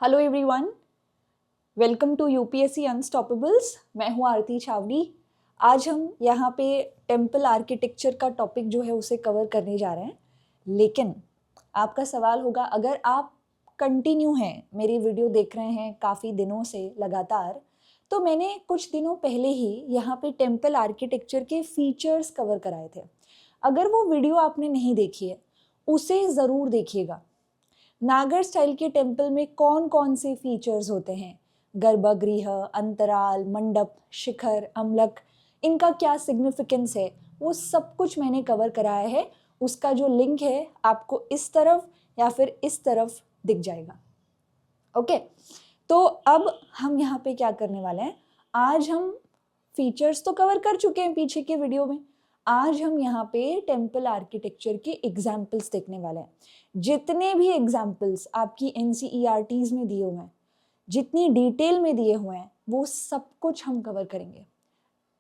Hello everyone, welcome to UPSC unstoppables. मैं हूं आरती छावनी। आज हम यहाँ पे टेम्पल आर्किटेक्चर का टॉपिक जो है उसे कवर करने जा रहे हैं। लेकिन आपका सवाल होगा, अगर आप कंटिन्यू हैं, मेरी वीडियो देख रहे हैं काफ़ी दिनों से लगातार, तो मैंने कुछ दिनों पहले ही यहाँ पे टेम्पल आर्किटेक्चर के फीचर्स कवर कराए थे। अगर वो वीडियो आपने नहीं देखी है उसे ज़रूर देखिएगा। नागर स्टाइल के टेम्पल में कौन कौन से फीचर्स होते हैं, गर्भगृह, अंतराल, मंडप, शिखर, अम्लक, इनका क्या सिग्निफिकेंस है, वो सब कुछ मैंने कवर कराया है। उसका जो लिंक है आपको इस तरफ या फिर इस तरफ दिख जाएगा। ओके, तो अब हम यहाँ पे क्या करने वाले हैं, आज हम फीचर्स तो कवर कर चुके हैं पीछे के वीडियो में। आज हम यहाँ पे टेम्पल आर्किटेक्चर के एग्जाम्पल्स देखने वाले हैं। जितने भी एग्जाम्पल्स आपकी NCERTs में दिए हुए हैं, जितनी डिटेल में दिए हुए हैं, वो सब कुछ हम कवर करेंगे।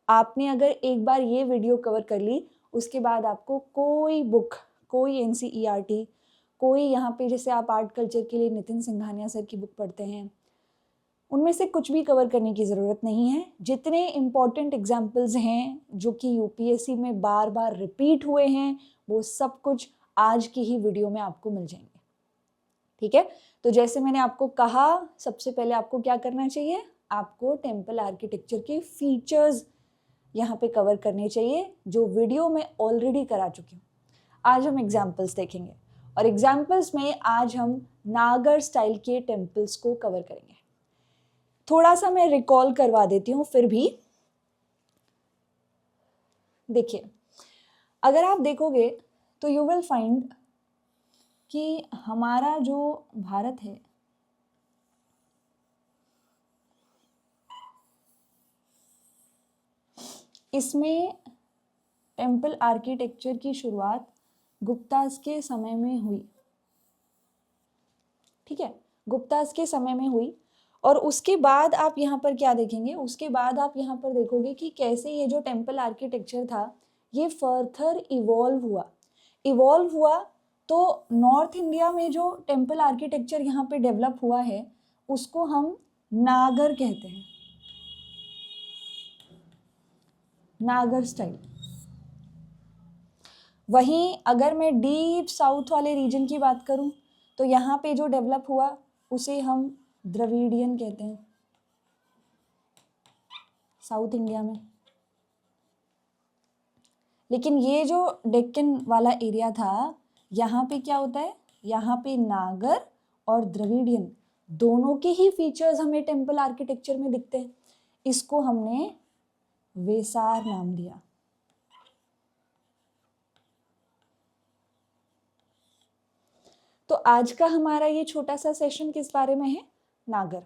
आपने अगर एक बार ये वीडियो कवर कर ली, उसके बाद आपको कोई बुक, कोई NCERT, कोई यहाँ पे जैसे आप आर्ट कल्चर के लिए नितिन सिंघानिया सर की बुक पढ़ते हैं, उनमें से कुछ भी कवर करने की ज़रूरत नहीं है। जितने इम्पॉर्टेंट एग्जाम्पल्स हैं जो कि यूपीएससी में बार बार रिपीट हुए हैं, वो सब कुछ आज की ही वीडियो में आपको मिल जाएंगे। ठीक है, तो जैसे मैंने आपको कहा, सबसे पहले आपको क्या करना चाहिए, आपको टेम्पल आर्किटेक्चर के फीचर्स यहाँ पे कवर करने चाहिए, जो वीडियो में ऑलरेडी करा चुकी हूँ। आज हम एग्जाम्पल्स देखेंगे और एग्जाम्पल्स में आज हम नागर स्टाइल के टेम्पल्स को कवर करेंगे। थोड़ा सा मैं रिकॉल करवा देती हूँ फिर भी। देखिए, अगर आप देखोगे तो यू विल फाइंड कि हमारा जो भारत है, इसमें टेम्पल आर्किटेक्चर की शुरुआत गुप्तास के समय में हुई। ठीक है, गुप्तास के समय में हुई। और उसके बाद आप यहाँ पर क्या देखेंगे, उसके बाद आप यहाँ पर देखोगे कि कैसे ये जो टेम्पल आर्किटेक्चर था ये फर्दर इवॉल्व हुआ। तो नॉर्थ इंडिया में जो टेम्पल आर्किटेक्चर यहाँ पे डेवलप हुआ है उसको हम नागर कहते हैं, नागर स्टाइल। वहीं अगर मैं डीप साउथ वाले रीजन की बात करूं तो यहाँ पे जो डेवलप हुआ उसे हम द्रविडियन कहते हैं, साउथ इंडिया में। लेकिन ये जो डेक्कन वाला एरिया था, यहाँ पे क्या होता है, यहाँ पे नागर और द्रविडियन दोनों के ही फीचर्स हमें टेम्पल आर्किटेक्चर में दिखते हैं। इसको हमने वेसार नाम दिया। तो आज का हमारा ये छोटा सा सेशन किस बारे में है, नागर।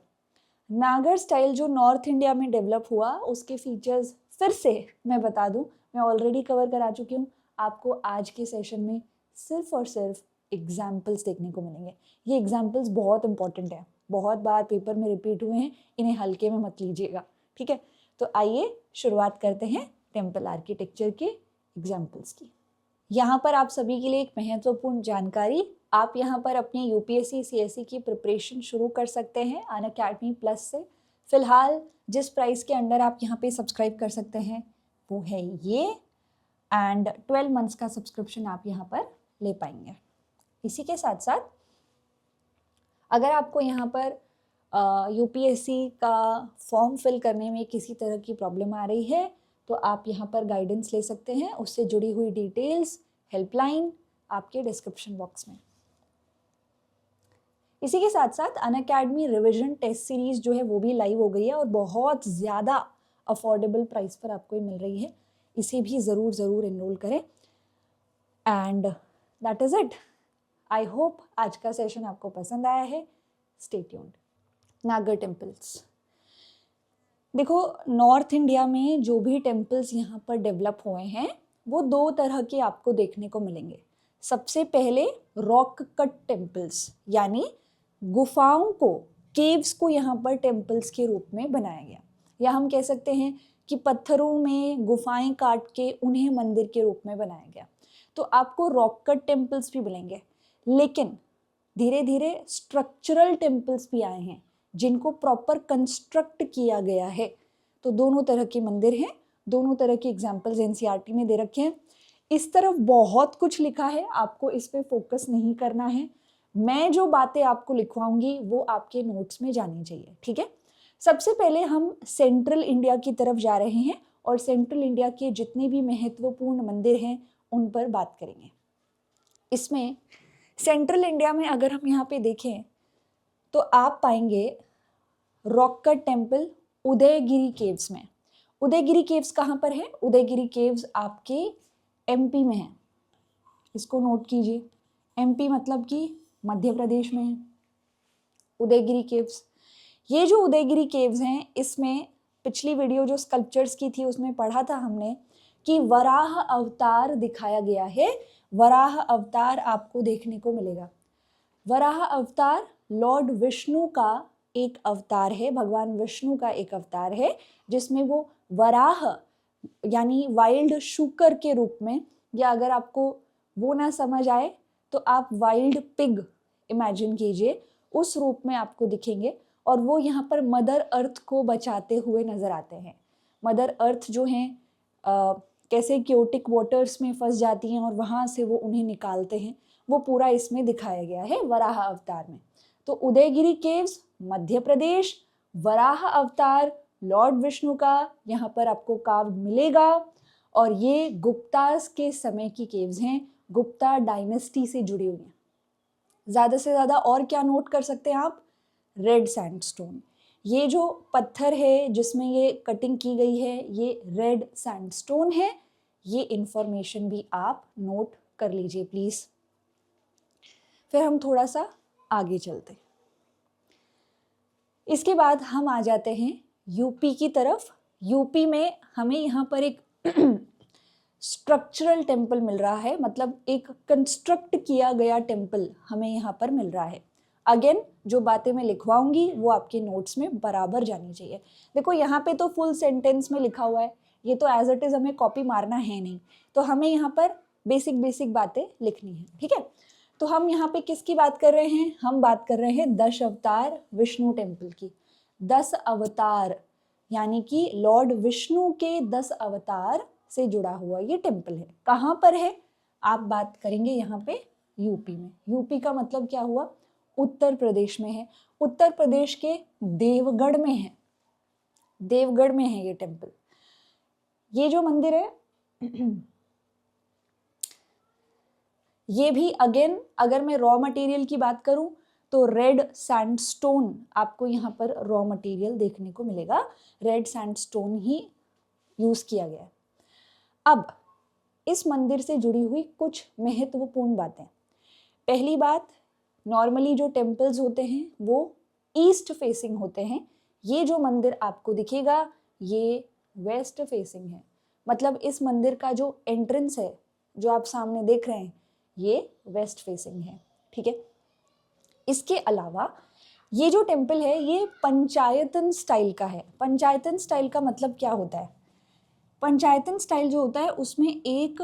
नागर स्टाइल जो नॉर्थ इंडिया में डेवलप हुआ, उसके फीचर्स फिर से मैं बता दूं, मैं ऑलरेडी कवर करा चुकी हूँ। आपको आज के सेशन में सिर्फ और सिर्फ एग्जाम्पल्स देखने को मिलेंगे। ये एग्जाम्पल्स बहुत इंपॉर्टेंट है, बहुत बार पेपर में रिपीट हुए हैं, इन्हें हल्के में मत लीजिएगा। ठीक है, तो आइए शुरुआत करते हैं टेम्पल आर्किटेक्चर के एग्जाम्पल्स की। यहाँ पर आप सभी के लिए एक महत्वपूर्ण जानकारी, आप यहाँ पर अपनी यूपीएससी CSE की प्रिपरेशन शुरू कर सकते हैं अनअकैडमी प्लस से। फिलहाल जिस प्राइस के अंडर आप यहाँ पे सब्सक्राइब कर सकते हैं वो है ये, एंड 12 मंथ्स का सब्सक्रिप्शन आप यहाँ पर ले पाएंगे। इसी के साथ साथ अगर आपको यहाँ पर यूपीएससी का फॉर्म फिल करने में किसी तरह की प्रॉब्लम आ रही है तो आप यहाँ पर गाइडेंस ले सकते हैं। उससे जुड़ी हुई डिटेल्स, हेल्पलाइन आपके डिस्क्रिप्शन बॉक्स में। इसी के साथ साथ अनअकैडमी रिवीजन टेस्ट सीरीज जो है वो भी लाइव हो गई है और बहुत ज़्यादा अफोर्डेबल प्राइस पर आपको मिल रही है। इसे भी ज़रूर एनरोल करें। And that is it. I hope आज का सेशन आपको पसंद आया है। Stay tuned. नागर टेम्पल्स, देखो, नॉर्थ इंडिया में जो भी टेम्पल्स यहाँ पर डेवलप हुए हैं वो दो तरह के आपको देखने को मिलेंगे। सबसे पहले रॉक कट टेम्पल्स, यानी गुफाओं को, केव्स को यहाँ पर टेम्पल्स के रूप में बनाया गया, या हम कह सकते हैं कि पत्थरों में गुफाएं काट के उन्हें मंदिर के रूप में बनाया गया। तो आपको रॉक कट टेम्पल्स भी मिलेंगे। लेकिन धीरे धीरे स्ट्रक्चरल टेम्पल्स भी आए हैं जिनको प्रॉपर कंस्ट्रक्ट किया गया है। तो दोनों तरह के मंदिर हैं, दोनों तरह के एग्जाम्पल्स एनसीईआरटी में दे रखे हैं। इस तरफ बहुत कुछ लिखा है, आपको इस पे फोकस नहीं करना है। मैं जो बातें आपको लिखवाऊंगी वो आपके नोट्स में जानी चाहिए, ठीक है। सबसे पहले हम सेंट्रल इंडिया की तरफ जा रहे हैं और सेंट्रल इंडिया के जितने भी महत्वपूर्ण मंदिर हैं उन पर बात करेंगे। इसमें सेंट्रल इंडिया में अगर हम यहाँ पे देखें तो आप पाएंगे rock cut temple Udayagiri caves में। उदयगिरी केव्स कहाँ पर है? उदयगिरी केव्स आपके एमपी में है, इसको नोट कीजिए। एमपी मतलब कि मध्य प्रदेश में है उदयगिरी केव्स। ये जो उदयगिरी केव्स हैं, इसमें पिछली वीडियो जो स्कल्पचर्स की थी उसमें पढ़ा था हमने कि वराह अवतार दिखाया गया है। वराह अवतार आपको देखने को मिलेगा। वराह अवतार लॉर्ड विष्णु का एक अवतार है, भगवान विष्णु का एक अवतार है, जिसमें वो वराह यानी वाइल्ड शूकर के रूप में, या अगर आपको वो ना समझ आए तो आप वाइल्ड पिग इमेजिन कीजिए, उस रूप में आपको दिखेंगे। और वो यहाँ पर मदर अर्थ को बचाते हुए नजर आते हैं। मदर अर्थ जो हैं कैसे क्योटिक वाटर्स में फंस जाती हैं और वहाँ से वो उन्हें निकालते हैं, वो पूरा इसमें दिखाया गया है वराह अवतार में। तो उदयगिरी केव्स मध्य प्रदेश, वराह अवतार लॉर्ड विष्णु का यहाँ पर आपको कार्व मिलेगा। और ये गुप्तास के समय की केव्स हैं, गुप्ता डायनेस्टी से जुड़ी हुई हैं। ज़्यादा से ज़्यादा और क्या नोट कर सकते हैं आप? रेड सैंडस्टोन, ये जो पत्थर है जिसमें ये कटिंग की गई है ये रेड सैंडस्टोन है। ये इंफॉर्मेशन भी आप नोट कर लीजिए प्लीज़। फिर हम थोड़ा सा आगे चलते हैं। इसके बाद हम आ जाते हैं यूपी की तरफ। यूपी में हमें यहाँ पर एक स्ट्रक्चरल टेम्पल मिल रहा है, मतलब एक कंस्ट्रक्ट किया गया टेम्पल हमें यहाँ पर मिल रहा है। अगेन जो बातें मैं लिखवाऊंगी वो आपके नोट्स में बराबर जानी चाहिए। देखो यहाँ पे तो फुल सेंटेंस में लिखा हुआ है, ये तो एज इट इज हमें कॉपी मारना है नहीं, तो हमें यहाँ पर बेसिक बेसिक बातें लिखनी है, ठीक है। तो हम यहाँ पे किसकी बात कर रहे हैं? हम बात कर रहे हैं 10 अवतार विष्णु टेम्पल की। 10 अवतार यानी कि लॉर्ड विष्णु के 10 अवतार से जुड़ा हुआ ये टेम्पल है। कहाँ पर है? आप बात करेंगे यहाँ पे यूपी में। यूपी का मतलब क्या हुआ? उत्तर प्रदेश में है। उत्तर प्रदेश के देवगढ़ में है, देवगढ़ में है ये टेम्पल। ये जो मंदिर है ये भी अगेन अगर मैं रॉ मटेरियल की बात करूं तो रेड सैंडस्टोन आपको यहाँ पर रॉ मटेरियल देखने को मिलेगा। रेड सैंडस्टोन ही यूज किया गया है। अब इस मंदिर से जुड़ी हुई कुछ महत्वपूर्ण बातें। पहली बात, नॉर्मली जो टेम्पल्स होते हैं वो ईस्ट फेसिंग होते हैं। ये जो मंदिर आपको दिखेगा ये वेस्ट फेसिंग है, मतलब इस मंदिर का जो एंट्रेंस है जो आप सामने देख रहे हैं ये वेस्ट फेसिंग है, ठीक है। इसके अलावा ये जो टेम्पल है ये पंचायतन स्टाइल का है। पंचायतन स्टाइल का मतलब क्या होता है? पंचायतन स्टाइल जो होता है उसमें एक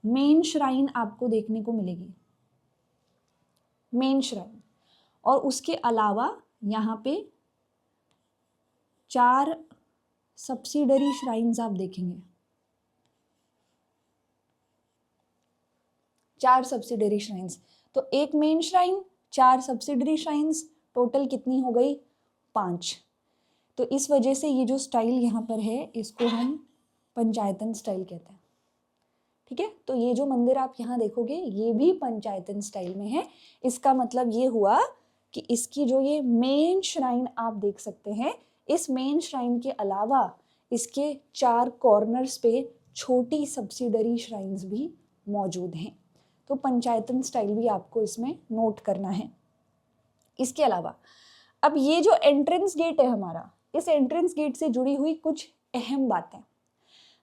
मेन श्राइन आपको देखने को मिलेगी, मेन श्राइन, और उसके अलावा यहाँ पे 4 सब्सिडरी श्राइन्स आप देखेंगे। 4 सब्सिडरी श्राइन्स, तो एक main shrine, 4 subsidiary shrines, total कितनी हो गई? 5। तो इस वजह से ये जो स्टाइल यहाँ पर है इसको हम पंचायतन स्टाइल कहते हैं, ठीक है। तो ये जो मंदिर आप यहाँ देखोगे ये भी पंचायतन स्टाइल में है। इसका मतलब ये हुआ कि इसकी जो ये मेन श्राइन आप देख सकते हैं, इस मेन श्राइन के अलावा इसके 4 कॉर्नर्स पे छोटी सब्सिडरी श्राइन्स भी मौजूद हैं। तो पंचायतन स्टाइल भी आपको इसमें नोट करना है। इसके अलावा अब ये जो एंट्रेंस गेट है हमारा, इस एंट्रेंस गेट से जुड़ी हुई कुछ अहम बातें।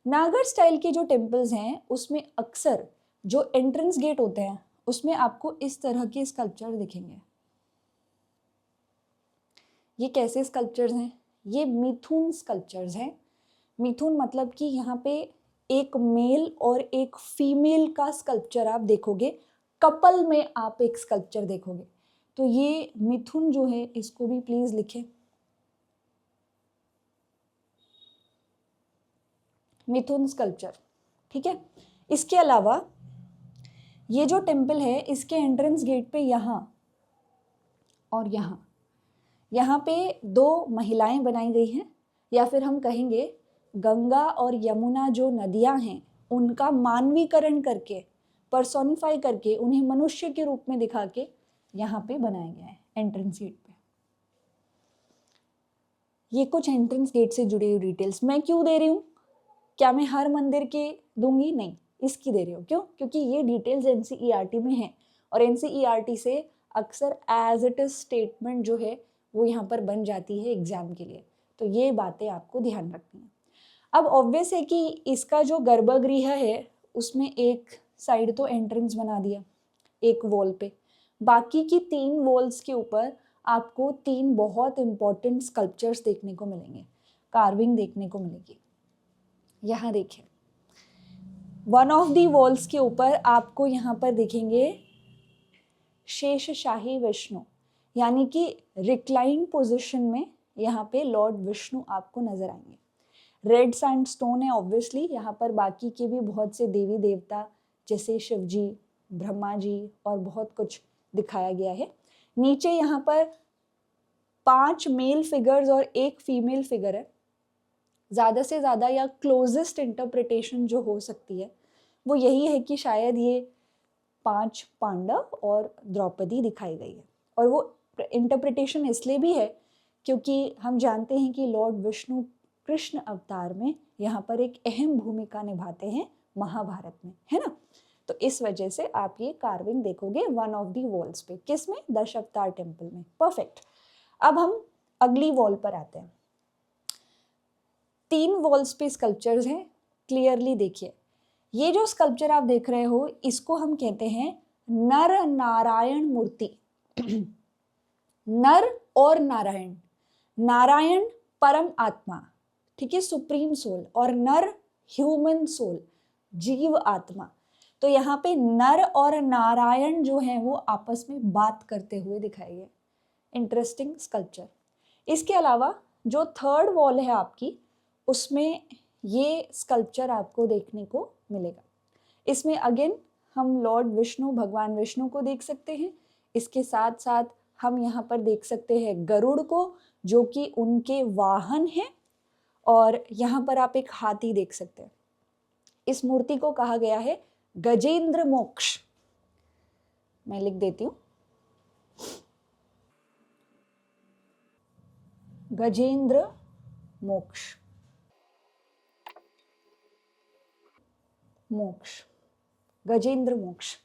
नागर स्टाइल के जो टेम्पल्स हैं उसमें अक्सर जो एंट्रेंस गेट होते हैं उसमें आपको इस तरह के स्कल्पचर दिखेंगे। ये कैसे स्कल्पचर्स हैं? ये मिथुन स्कल्पचर्स हैं। मिथुन मतलब कि यहाँ पे एक मेल और एक फीमेल का स्कल्पचर आप देखोगे, कपल में आप एक स्कल्पचर देखोगे। तो ये मिथुन जो है इसको भी प्लीज लिखें, मिथुन स्कल्पचर। ठीक है, इसके अलावा ये जो टेम्पल है इसके एंट्रेंस गेट पे यहाँ और यहाँ पे दो महिलाएं बनाई गई हैं, या फिर हम कहेंगे गंगा और यमुना जो नदियां हैं उनका मानवीकरण करके, पर्सोनिफाई करके, उन्हें मनुष्य के रूप में दिखा के यहाँ पे बनाया गया है एंट्रेंस गेट पे। ये कुछ एंट्रेंस गेट से जुड़ी हुई डिटेल्स मैं क्यों दे रही हूँ, क्या मैं हर मंदिर के दूंगी, नहीं, इसकी दे रही हूँ। क्यों? क्योंकि ये डिटेल्स एनसीईआरटी में है और एनसीईआरटी से अक्सर एज इट इज स्टेटमेंट जो है वो यहाँ पर बन जाती है एग्जाम के लिए, तो ये बातें आपको ध्यान रखनी है। अब ऑब्वियस है कि इसका जो गर्भगृह है उसमें एक साइड तो एंट्रेंस बना दिया एक वॉल पे, बाकी की 3 वॉल्स के ऊपर आपको 3 बहुत इंपॉर्टेंट स्कल्पचर्स देखने को मिलेंगे, कार्विंग देखने को मिलेगी। यहाँ देखिए, वन ऑफ दी वॉल्स के ऊपर आपको यहाँ पर दिखेंगे शेषशाही विष्णु, यानी कि रिक्लाइन पोजीशन में यहाँ पे लॉर्ड विष्णु आपको नजर आएंगे। रेड सैंडस्टोन है ऑब्वियसली, यहाँ पर बाकी के भी बहुत से देवी देवता जैसे शिव जी, ब्रह्मा जी और बहुत कुछ दिखाया गया है। नीचे यहाँ पर 5 मेल फिगर्स और 1 फीमेल फिगर है। ज़्यादा से ज़्यादा या क्लोजेस्ट इंटरप्रिटेशन जो हो सकती है वो यही है कि शायद ये 5 पांडव और द्रौपदी दिखाई गई है, और वो इंटरप्रिटेशन इसलिए भी है क्योंकि हम जानते हैं कि लॉर्ड विष्णु कृष्ण अवतार में यहाँ पर एक अहम भूमिका निभाते हैं महाभारत में, है ना। तो इस वजह से आप ये कार्विंग देखोगे वन ऑफ दी वॉल्स पे, किसमें, दशावतार टेम्पल में। परफेक्ट। अब हम अगली वॉल पर आते हैं। 3 वॉल्स पे स्कल्पचर्स हैं, क्लियरली देखिए। ये जो स्कल्पचर आप देख रहे हो इसको हम कहते हैं नर नारायण मूर्ति। नर और नारायण, नारायण परम आत्मा, ठीक है, सुप्रीम सोल, और नर ह्यूमन सोल, जीव आत्मा। तो यहाँ पे नर और नारायण जो है वो आपस में बात करते हुए दिखाई है। Interesting sculpture. इसके अलावा जो 3rd वॉल है आपकी उसमें ये स्कल्पचर आपको देखने को मिलेगा। इसमें अगेन हम लॉर्ड विष्णु, भगवान विष्णु को देख सकते हैं। इसके साथ साथ हम यहाँ पर देख सकते हैं गरुड़ को जो कि उनके वाहन है, और यहाँ पर आप एक हाथी देख सकते हैं। इस मूर्ति को कहा गया है गजेंद्र मोक्ष। मैं लिख देती हूँ, गजेंद्र मोक्ष, मोक्ष, गजेंद्र मोक्ष।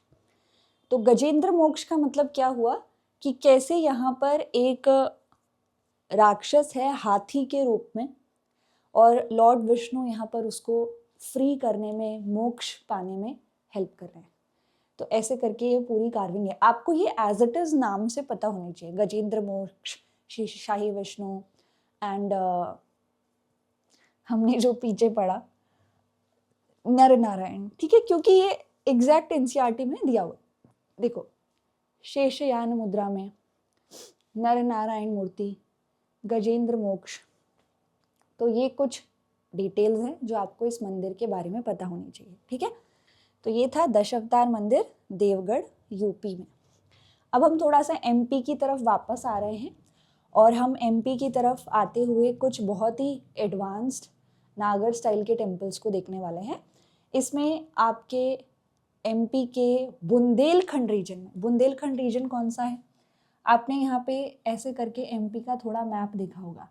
तो गजेंद्र मोक्ष का मतलब क्या हुआ कि कैसे यहाँ पर एक राक्षस है हाथी के रूप में, और लॉर्ड विष्णु यहाँ पर उसको फ्री करने में, मोक्ष पाने में हेल्प कर रहे हैं। तो ऐसे करके ये पूरी कार्विंग है। आपको ये एज इट इज नाम से पता होनी चाहिए, गजेंद्र मोक्ष, शाही विष्णु एंड हमने जो पीछे पढ़ा नर नारायण, ठीक है, क्योंकि ये एग्जैक्ट एनसीईआरटी में दिया हुआ। देखो, शेषयान मुद्रा में नर नारायण मूर्ति, गजेंद्र मोक्ष। तो ये कुछ डिटेल्स हैं जो आपको इस मंदिर के बारे में पता होनी चाहिए, ठीक है। तो ये था दशावतार मंदिर देवगढ़ यूपी में। अब हम थोड़ा सा एमपी की तरफ वापस आ रहे हैं, और हम एमपी की तरफ आते हुए कुछ बहुत ही एडवांस्ड नागर स्टाइल के टेम्पल्स को देखने वाले हैं। इसमें आपके एमपी के बुंदेलखंड रीजन में, बुंदेलखंड रीजन कौन सा है, आपने यहाँ पे ऐसे करके एमपी का थोड़ा मैप देखा होगा,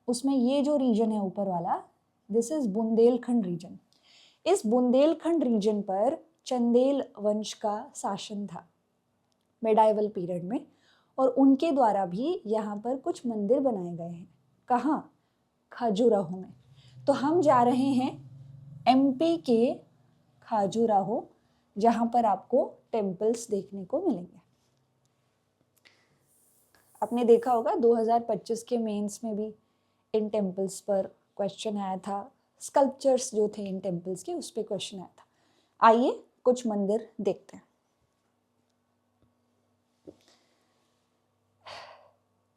उसमें ये जो रीजन है ऊपर वाला, दिस इज बुंदेलखंड रीजन। इस बुंदेलखंड रीजन पर चंदेल वंश का शासन था मेडाइवल पीरियड में, और उनके द्वारा भी यहाँ पर कुछ मंदिर बनाए गए हैं। कहाँ? खजुराहो में। तो हम जा रहे हैं एमपी के खजुराहो, जहाँ पर आपको टेम्पल्स देखने को मिलेंगे। आपने देखा होगा 2025 के मेंस में भी इन टेम्पल्स पर क्वेश्चन आया था, स्कल्पचर्स जो थे इन टेम्पल्स के उस पर क्वेश्चन आया था। आइए कुछ मंदिर देखते हैं।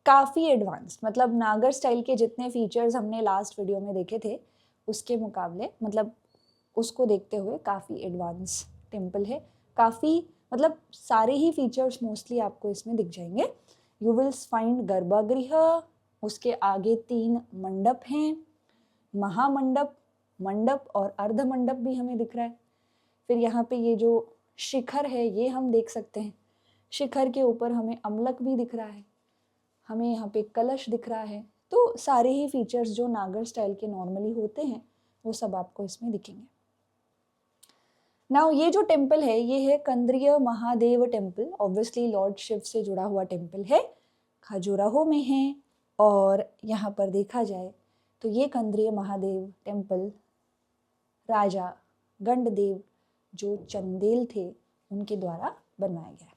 काफ़ी एडवांस, मतलब नागर स्टाइल के जितने फीचर्स हमने लास्ट वीडियो में देखे थे उसके मुकाबले, मतलब उसको देखते हुए काफ़ी एडवांस टेम्पल है। काफ़ी मतलब सारे ही फीचर्स मोस्टली आपको इसमें दिख जाएंगे। यू विल फाइंड गर्भगृह, उसके आगे 3 मंडप हैं, महामंडप, मंडप और अर्ध मंडप भी हमें दिख रहा है। फिर यहाँ पे ये जो शिखर है ये हम देख सकते हैं, शिखर के ऊपर हमें अमलक भी दिख रहा है, हमें यहाँ पे कलश दिख रहा है। तो सारे ही फीचर्स जो नागर स्टाइल के नॉर्मली होते हैं वो सब आपको इसमें दिखेंगे। नाउ ये जो टेम्पल है ये है Kandariya Mahadev temple, obviously lord Shiva से जुड़ा हुआ टेम्पल है, खजुराहो में है। और यहाँ पर देखा जाए तो ये कंद्रीय महादेव टेम्पल राजा गंडदेव जो चंदेल थे उनके द्वारा बनवाया गया है।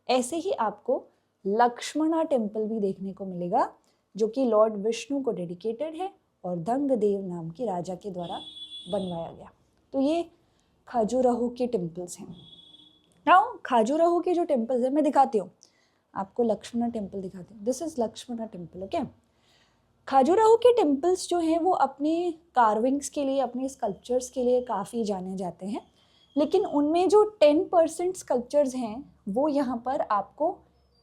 ऐसे ही आपको लक्ष्मणा टेम्पल भी देखने को मिलेगा जो कि लॉर्ड विष्णु को डेडिकेटेड है और दंगदेव नाम के राजा के द्वारा बनवाया गया। तो ये खजुराहो के टेम्पल्स हैं। नाउ खजुराहो के जो टेम्पल्स हैं मैं दिखाती हूँ आपको, लक्ष्मणा टेम्पल दिखाती हूँ। This is Lakshmana temple. Okay, Khajuraho के टेम्पल्स जो हैं वो अपने कार्विंग्स के लिए, अपने स्कल्पचर्स के लिए काफ़ी जाने जाते हैं, लेकिन उनमें जो 10% स्कल्पचर्स हैं वो यहाँ पर आपको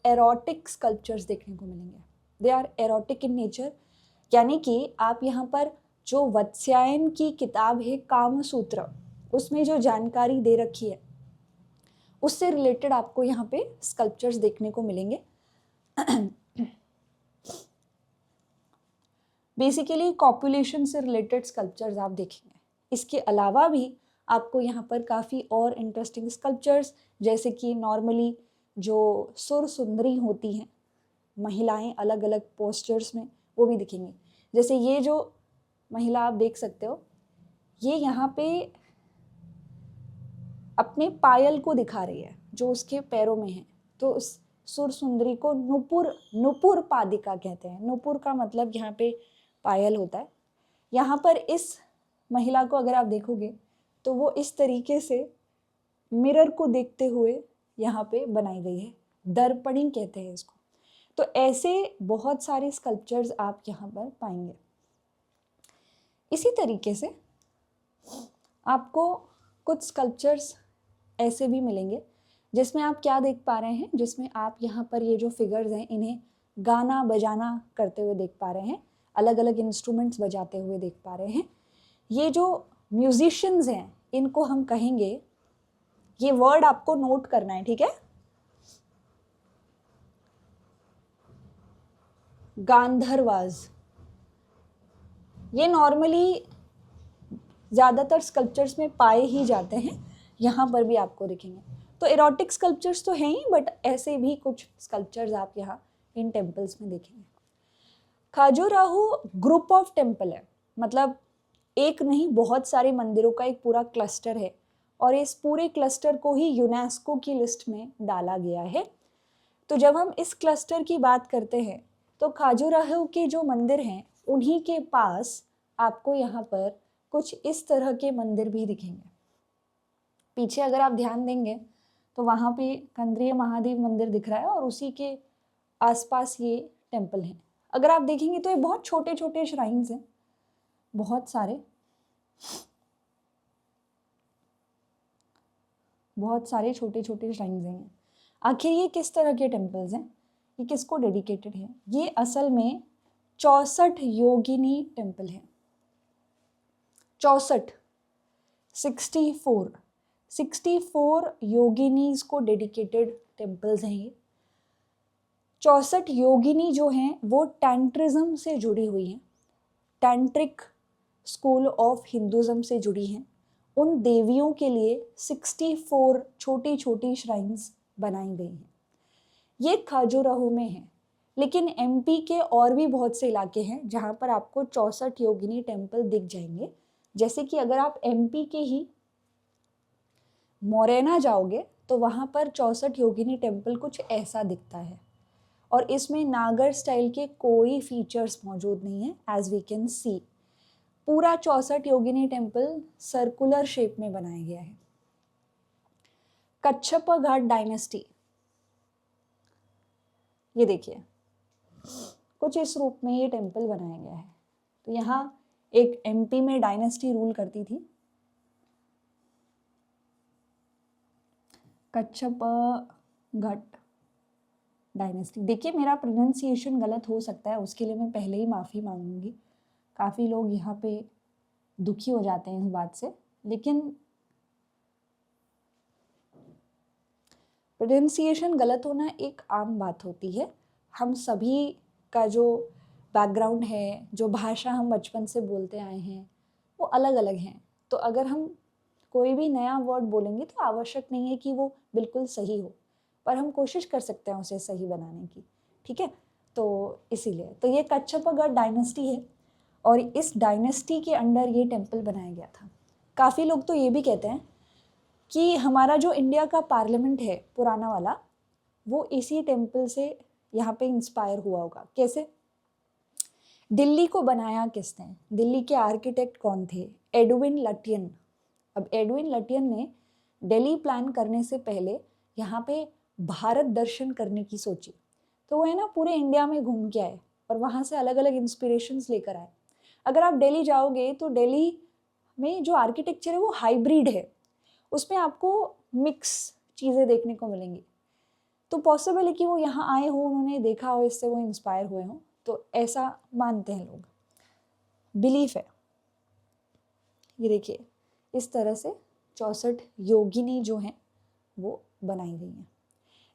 एरोटिक स्कल्पचर्स देखने को मिलेंगे। They are erotic in nature, यानी कि आप यहाँ पर जो वत्स्यायन की किताब है कामसूत्र, उसमें जो जानकारी दे रखी है उससे रिलेटेड आपको यहाँ पे स्कल्पचर्स देखने को मिलेंगे। बेसिकली कॉपुलेशन से रिलेटेड स्कल्पचर्स आप देखेंगे। इसके अलावा भी आपको यहाँ पर काफ़ी और इंटरेस्टिंग स्कल्पचर्स, जैसे कि नॉर्मली जो सुर सुंदरी होती हैं महिलाएं अलग अलग पोस्चर्स में, वो भी दिखेंगी। जैसे ये जो महिला आप देख सकते हो, ये यहाँ पे अपने पायल को दिखा रही है जो उसके पैरों में है। तो उस सुर सुंदरी को नुपुर पादिका कहते हैं। नुपुर का मतलब यहाँ पे पायल होता है। यहाँ पर इस महिला को अगर आप देखोगे तो वो इस तरीके से मिरर को देखते हुए यहाँ पे बनाई गई है, दर्पणी कहते हैं इसको। तो ऐसे बहुत सारे स्कल्पचर्स आप यहाँ पर पाएंगे। इसी तरीके से आपको कुछ स्कल्पचर्स ऐसे भी मिलेंगे जिसमें आप क्या देख पा रहे हैं, जिसमें आप यहाँ पर ये जो फिगर्स हैं इन्हें गाना बजाना करते हुए देख पा रहे हैं, अलग अलग इंस्ट्रूमेंट्स बजाते हुए देख पा रहे हैं। ये जो म्यूजिशियंस हैं इनको हम कहेंगे, ये वर्ड आपको नोट करना है, ठीक है, गांधर्वाज। ये नॉर्मली ज़्यादातर स्कल्पचर्स में पाए ही जाते हैं, यहाँ पर भी आपको दिखेंगे। तो एरोटिक स्कल्पचर्स तो हैं ही, बट ऐसे भी कुछ स्कल्पचर्स आप यहाँ इन टेम्पल्स में देखेंगे। खजुराहो ग्रुप ऑफ टेम्पल है, मतलब एक नहीं बहुत सारे मंदिरों का एक पूरा क्लस्टर है, और इस पूरे क्लस्टर को ही यूनेस्को की लिस्ट में डाला गया है। तो जब हम इस क्लस्टर की बात करते हैं तो खजुराहो के जो मंदिर हैं उन्हीं के पास आपको यहाँ पर कुछ इस तरह के मंदिर भी दिखेंगे। पीछे अगर आप ध्यान देंगे तो वहाँ पे कंद्रीय महादेव मंदिर दिख रहा है और उसी के आसपास ये टेम्पल हैं। अगर आप देखेंगे तो ये बहुत छोटे छोटे श्राइन्स हैं, बहुत सारे छोटे छोटे श्राइन्स हैं। आखिर ये किस तरह के टेम्पल्स हैं, ये किसको डेडिकेटेड है? ये असल में 64 योगिनी टेम्पल है। 64 योगिनीज को डेडिकेटेड टेम्पल्स हैं ये। 64 योगिनी जो हैं वो टैंट्रिज्म से जुड़ी हुई हैं, टैंट्रिक स्कूल ऑफ हिंदुज़म से जुड़ी हैं। उन देवियों के लिए 64 छोटी छोटी श्राइन्स बनाई गई हैं। ये खजुराहो में है, लेकिन एमपी के और भी बहुत से इलाके हैं जहाँ पर आपको 64 योगिनी टेम्पल दिख जाएंगे। जैसे कि अगर आप एमपी के ही मोरेना जाओगे तो वहाँ पर 64 योगिनी टेम्पल कुछ ऐसा दिखता है, और इसमें नागर स्टाइल के कोई फीचर्स मौजूद नहीं है। एज वी कैन सी पूरा 64 योगिनी टेम्पल सर्कुलर शेप में बनाया गया है। कच्छप घाट डायनेस्टी, ये देखिए कुछ इस रूप में ये टेम्पल बनाया गया है। तो यहाँ एक एमपी में डायनेस्टी रूल करती थी, कच्छपगढ़ डायनेस्टी। देखिए मेरा प्रोनाउंसिएशन गलत हो सकता है, उसके लिए मैं पहले ही माफ़ी मांगूंगी। काफ़ी लोग यहाँ पे दुखी हो जाते हैं इस बात से, लेकिन प्रोनाउंसिएशन गलत होना एक आम बात होती है। हम सभी का जो बैकग्राउंड है, जो भाषा हम बचपन से बोलते आए हैं, वो अलग अलग हैं। तो अगर हम कोई भी नया वर्ड बोलेंगे तो आवश्यक नहीं है कि वो बिल्कुल सही हो, पर हम कोशिश कर सकते हैं उसे सही बनाने की, ठीक है। तो इसीलिए तो ये कच्छपगढ़ डायनेस्टी है और इस डायनेस्टी के अंडर ये टेम्पल बनाया गया था। काफ़ी लोग तो ये भी कहते हैं कि हमारा जो इंडिया का पार्लियामेंट है पुराना वाला, वो इसी टेम्पल से यहाँ पे इंस्पायर हुआ होगा। कैसे? दिल्ली को बनाया किसने? दिल्ली के आर्किटेक्ट कौन थे? Edwin Lutyens. अब एडविन लटियन ने दिल्ली प्लान करने से पहले यहाँ पे भारत दर्शन करने की सोची। तो वो है ना पूरे इंडिया में घूम के आए और वहाँ से अलग अलग इंस्पिरेशंस लेकर आए। अगर आप दिल्ली जाओगे तो दिल्ली में जो आर्किटेक्चर है वो हाइब्रिड है, उसमें आपको मिक्स चीज़ें देखने को मिलेंगी। तो पॉसिबल है कि वो यहाँ आए हो, उन्होंने देखा हो, इससे वो इंस्पायर हुए हों। तो ऐसा मानते हैं लोग, बिलीफ है। ये देखिए इस तरह से 64 योगिनी जो हैं वो बनाई गई हैं।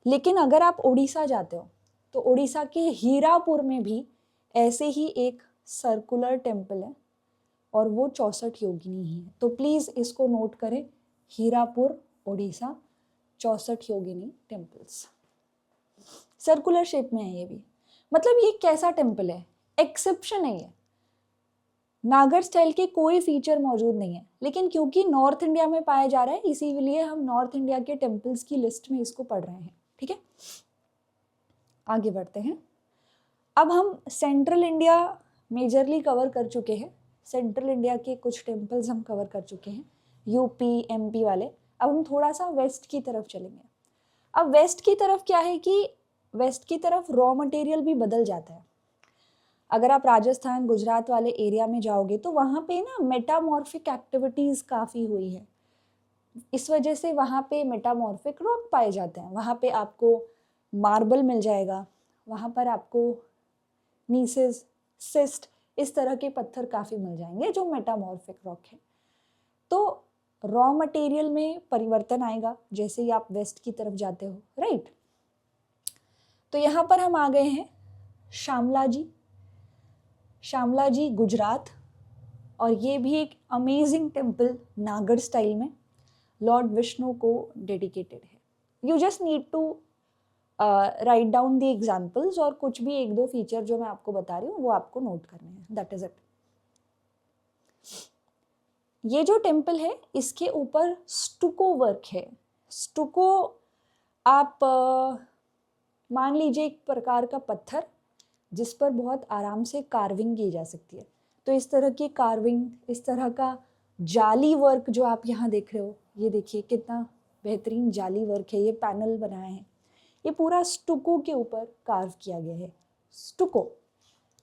लेकिन अगर आप उड़ीसा जाते हो तो उड़ीसा के हीरापुर में भी ऐसे ही एक सर्कुलर टेम्पल है और वो 64 योगिनी ही है। तो प्लीज़ इसको नोट करें, हीरापुर उड़ीसा 64 योगिनी टेम्पल्स। सर्कुलर शेप में है ये भी। मतलब ये कैसा टेम्पल है? एक्सेप्शन है ये। नागर स्टाइल के कोई फीचर मौजूद नहीं है, लेकिन क्योंकि नॉर्थ इंडिया में पाया जा रहा है इसीलिए हम नॉर्थ इंडिया के टेम्पल्स की लिस्ट में इसको पढ़ रहे हैं, ठीक है। आगे बढ़ते हैं। अब हम सेंट्रल इंडिया मेजरली कवर कर चुके हैं। सेंट्रल इंडिया के कुछ टेम्पल्स हम कवर कर चुके हैं, यूपी एमपी वाले। अब हम थोड़ा सा वेस्ट की तरफ चलेंगे। अब वेस्ट की तरफ क्या है कि वेस्ट की तरफ रॉ मटेरियल भी बदल जाता है। अगर आप राजस्थान गुजरात वाले एरिया में जाओगे तो वहाँ पे ना मेटामॉर्फिक एक्टिविटीज़ काफ़ी हुई है। इस वजह से वहाँ पे मेटामॉर्फिक रॉक पाए जाते हैं। वहाँ पे आपको मार्बल मिल जाएगा, वहाँ पर आपको नीसेस, सिस्ट, इस तरह के पत्थर काफ़ी मिल जाएंगे जो मेटामॉर्फिक रॉक है। तो रॉ मटेरियल में परिवर्तन आएगा जैसे ही आप वेस्ट की तरफ जाते हो, राइट। तो यहाँ पर हम आ गए हैं शामला जी। शामला जी गुजरात, और ये भी एक अमेजिंग टेम्पल नागर स्टाइल में लॉर्ड विष्णु को डेडिकेटेड है। You just need to write down the examples और कुछ भी एक दो फीचर जो मैं आपको बता रही हूँ वो आपको नोट करने हैं, दैट इज इट। ये जो टेम्पल है इसके ऊपर स्टुको वर्क है। स्टुको आप मान लीजिए एक प्रकार का पत्थर जिस पर बहुत आराम से कार्विंग की जा सकती है। तो इस तरह की कार्विंग, इस तरह का जाली वर्क जो आप यहाँ देख रहे हो, ये देखिए कितना बेहतरीन जाली वर्क है। ये पैनल बनाए हैं, ये पूरा स्टुको के ऊपर कार्व किया गया है। स्टुको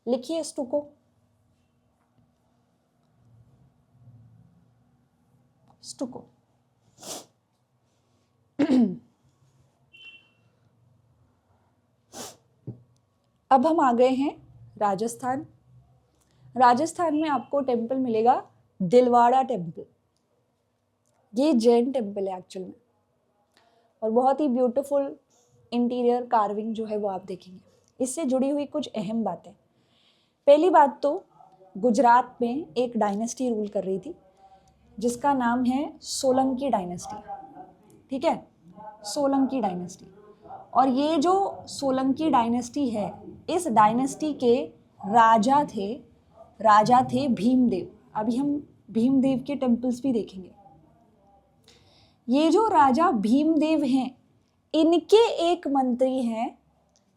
लिखिए, स्टुको, स्टुको। अब हम आ गए हैं राजस्थान। राजस्थान में आपको टेम्पल मिलेगा दिलवाड़ा टेम्पल। ये जैन टेम्पल है एक्चुअल में, और बहुत ही ब्यूटीफुल इंटीरियर कार्विंग जो है वो आप देखेंगे। इससे जुड़ी हुई कुछ अहम बातें। पहली बात तो गुजरात में एक डायनेस्टी रूल कर रही थी जिसका नाम है सोलंकी डायनेस्टी, ठीक है, सोलंकी डायनेस्टी। और ये जो सोलंकी डायनेस्टी है, इस डायनेस्टी के राजा थे भीमदेव। अभी हम भीमदेव के टेम्पल्स भी देखेंगे। ये जो राजा भीमदेव हैं, इनके एक मंत्री हैं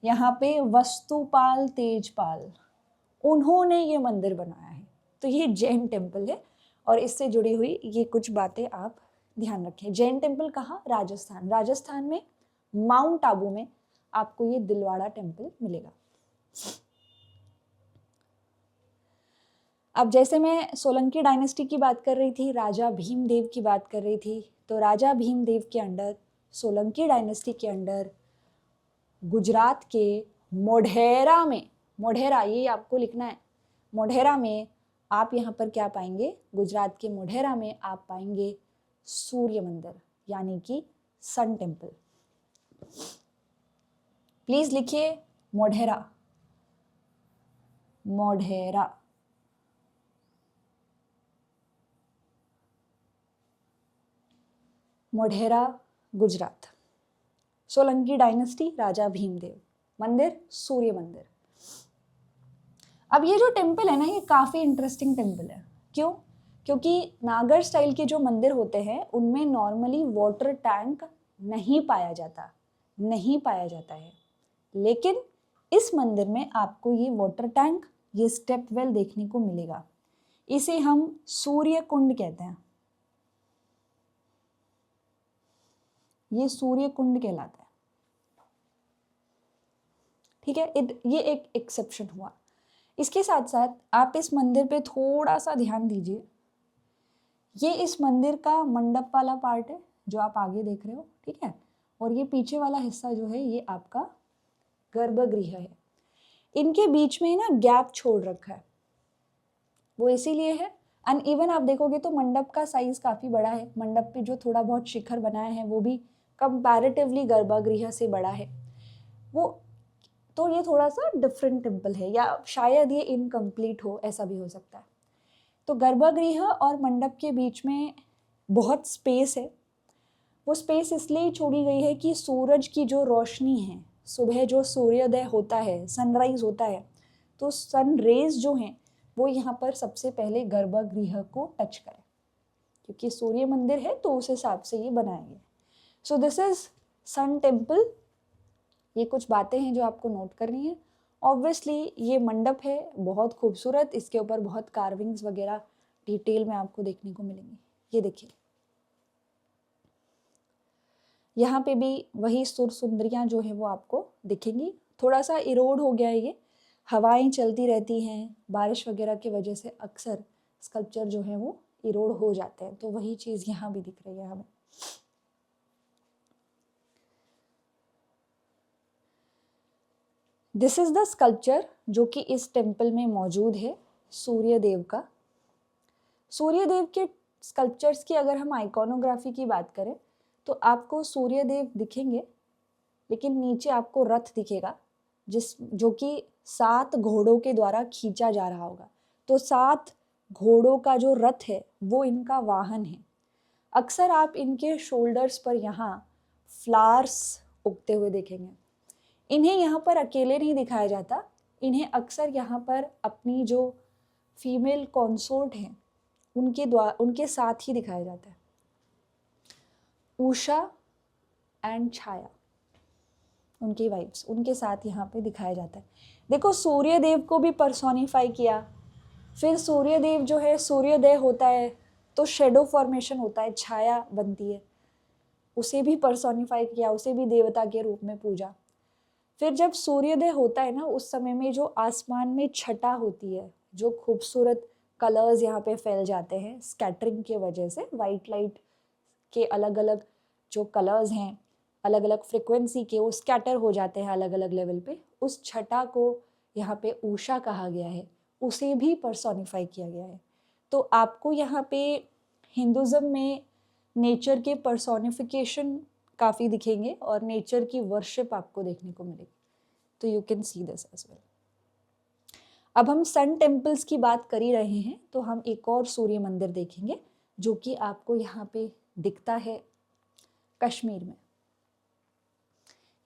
यहाँ पे वस्तुपाल तेजपाल, उन्होंने ये मंदिर बनाया है। तो ये जैन टेम्पल है और इससे जुड़ी हुई ये कुछ बातें आप ध्यान रखें। जैन टेम्पल कहाँ? राजस्थान। राजस्थान में माउंट आबू में आपको ये दिलवाड़ा टेम्पल मिलेगा। अब जैसे मैं सोलंकी डायनेस्टी की बात कर रही थी, राजा भीमदेव की बात कर रही थी, तो राजा भीमदेव के अंडर, सोलंकी डायनेस्टी के अंडर गुजरात के मोढेरा में, मोढेरा ये आपको लिखना है, मोढेरा में आप यहाँ पर क्या पाएंगे, गुजरात के मोढेरा में आप पाएंगे सूर्य मंदिर यानी कि सन टेम्पल। प्लीज लिखिए मोढेरा, मोढेरा। मोढेरा गुजरात, सोलंकी डायनेस्टी, राजा भीमदेव, मंदिर सूर्य मंदिर। अब ये जो टेम्पल है ना, ये काफ़ी इंटरेस्टिंग टेम्पल है। क्यों? क्योंकि नागर स्टाइल के जो मंदिर होते हैं उनमें नॉर्मली वाटर टैंक नहीं पाया जाता, नहीं पाया जाता है, लेकिन इस मंदिर में आपको ये वाटर टैंक, ये स्टेप वेल देखने को मिलेगा। इसे हम सूर्य कुंड कहते हैं, ये सूर्य कुंड कहलाता है। ठीक है, ये एक एक्सेप्शन हुआ। इसके साथ साथ आप इस मंदिर पे थोड़ा सा ध्यान दीजिए, ये इस मंदिर का मंडप वाला पार्ट है जो आप आगे देख रहे हो, ठीक है, और ये पीछे वाला हिस्सा जो है ये आपका गर्भगृह है। इनके बीच में ना गैप छोड़ रखा है, वो इसीलिए है। एंड इवन आप देखोगे तो मंडप का साइज काफ़ी बड़ा है, मंडप पे जो थोड़ा बहुत शिखर बनाया है वो भी कंपैरेटिवली गर्भगृह से बड़ा है वो, तो ये थोड़ा सा डिफरेंट टेम्पल है, या शायद ये इनकम्प्लीट हो, ऐसा भी हो सकता है। तो गर्भगृह और मंडप के बीच में बहुत स्पेस है। वो स्पेस इसलिए छोड़ी गई है कि सूरज की जो रोशनी है, सुबह जो सूर्योदय होता है, सनराइज होता है, तो सन रेज जो हैं वो यहाँ पर सबसे पहले गर्भगृह को टच करें, क्योंकि सूर्य मंदिर है तो उस हिसाब से ये बनाया गया। So this is sun temple. ये कुछ बातें हैं जो आपको नोट करनी है। ऑब्वियसली ये मंडप है बहुत खूबसूरत, इसके ऊपर बहुत कार्विंग्स वगैरह डिटेल में आपको देखने को मिलेंगी। ये देखिए, यहाँ पे भी वही सुर सुंदरियाँ जो है वो आपको दिखेंगी। थोड़ा सा इरोड हो गया है ये, हवाएं चलती रहती हैं, बारिश वगैरह की वजह से अक्सर स्कल्पचर जो है वो इरोड हो जाते हैं, तो वही चीज़ यहाँ भी दिख रही है हमें। दिस इज द स्कल्पचर जो कि इस टेम्पल में मौजूद है, सूर्यदेव का। सूर्यदेव के स्कल्पचर्स की अगर हम आइकॉनोग्राफी की बात करें तो आपको सूर्यदेव दिखेंगे, लेकिन नीचे आपको रथ दिखेगा जो कि 7 घोड़ों के द्वारा खींचा जा रहा होगा। तो 7 घोड़ों का जो रथ है वो इनका वाहन है। अक्सर आप इनके शोल्डर्स पर यहाँ फ्लावर्स उगते हुए देखेंगे। इन्हें यहाँ पर अकेले नहीं दिखाया जाता, इन्हें अक्सर यहाँ पर अपनी जो फीमेल कॉन्सोर्ट हैं उनके साथ ही दिखाया जाता है। उषा एंड छाया, उनकी वाइफ्स, उनके साथ यहाँ पे दिखाया जाता है। देखो, सूर्यदेव को भी पर्सोनिफाई किया, फिर सूर्यदेव जो है, सूर्योदय होता है तो शेडो फॉर्मेशन होता है, छाया बनती है, उसे भी पर्सोनिफाई किया, उसे भी देवता के रूप में पूजा। फिर जब सूर्योदय होता है ना, उस समय में जो आसमान में छटा होती है, जो खूबसूरत कलर्स यहाँ पे फैल जाते हैं स्कैटरिंग के वजह से, वाइट लाइट के अलग अलग जो कलर्स हैं, अलग अलग फ्रिक्वेंसी के, वो स्कैटर हो जाते हैं अलग अलग लेवल पे। उस छटा को यहाँ पे उषा कहा गया है, उसे भी पर्सोनिफाई किया गया है। तो आपको यहाँ पे हिंदुज़म में नेचर के पर्सोनिफिकेशन काफ़ी दिखेंगे और नेचर की वर्शिप आपको देखने को मिलेगी। तो you can see this as well. अब हम सन टेम्पल्स की बात कर ही रहे हैं तो हम एक और सूर्य मंदिर देखेंगे जो कि आपको यहाँ पे दिखता है कश्मीर में।